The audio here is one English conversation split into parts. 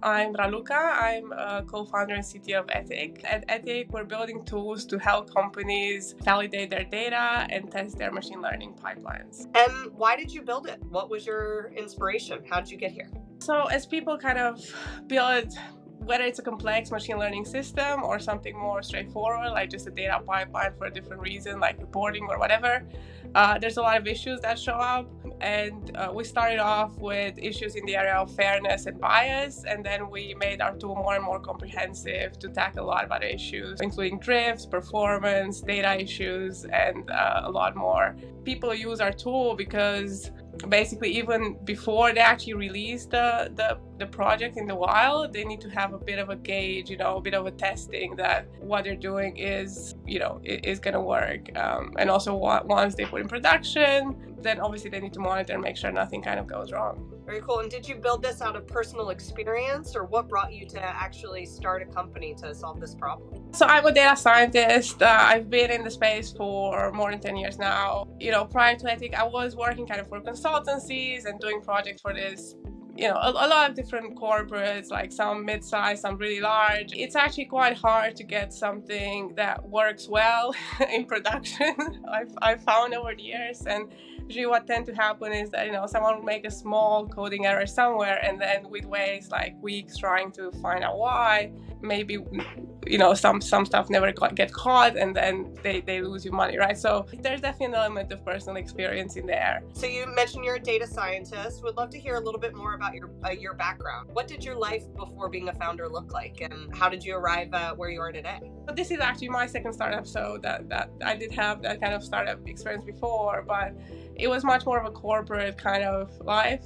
I'm Raluca. I'm a co-founder and CTO of Etiq. At Etiq, we're building tools to help companies validate their data and test their machine learning pipelines. And why did you build it? What was your inspiration? How did you get here? So as people kind of build, whether it's a complex machine learning system or something more straightforward, like just a data pipeline for a different reason, like reporting or whatever, there's a lot of issues that show up. And we started off with issues in the area of fairness and bias, and then we made our tool more and more comprehensive to tackle a lot of other issues, including drifts, performance, data issues, and a lot more. People use our tool because basically even before they actually release the project in the wild, they need to have a bit of a gauge, a bit of a testing that what they're doing is going to work. And also once they put in production, then obviously they need to monitor and make sure nothing kind of goes wrong. Very cool. And did you build this out of personal experience, or what brought you to actually start a company to solve this problem? So I'm a data scientist. I've been in the space for more than 10 years now. Prior to Etiq, I was working kind of for consultancies and doing projects for this, a lot of different corporates, like some mid-size, some really large. It's actually quite hard to get something that works well in production. I've found over the years, and usually what tends to happen is that someone will make a small coding error somewhere, and then with ways like weeks trying to find out why, maybe some stuff never get caught, and then they lose your money, right? So there's definitely an element of personal experience in there. So you mentioned you're a data scientist. Would love to hear a little bit more about your background. What did your life before being a founder look like, and how did you arrive at where you are today? So this is actually my second startup, so that I did have that kind of startup experience before, but it was much more of a corporate kind of life.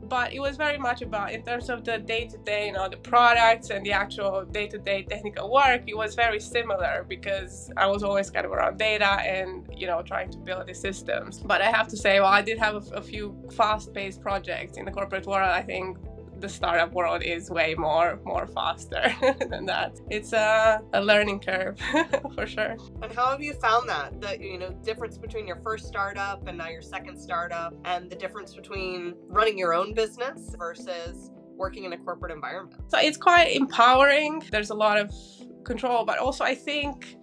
But it was very much about, in terms of the day-to-day, the products and the actual day-to-day technical work, it was very similar because I was always kind of around data and, trying to build the systems. But I have to say, while I did have a few fast-paced projects in the corporate world, I think the startup world is way more faster than that. It's a learning curve for sure. And how have you found that difference between your first startup and now your second startup, and the difference between running your own business versus working in a corporate environment? So it's quite empowering. There's a lot of control, but also I think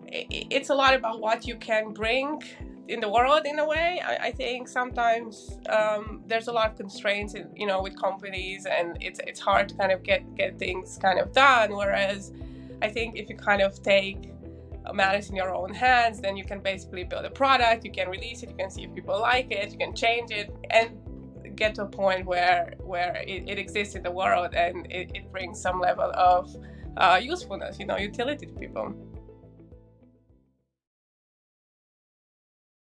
it's a lot about what you can bring in the world in a way. I think sometimes there's a lot of constraints with companies, and it's hard to kind of get things kind of done, whereas I think if you kind of take matters in your own hands, then you can basically build a product, you can release it, you can see if people like it, you can change it, and get to a point where it exists in the world and it brings some level of usefulness, utility to people.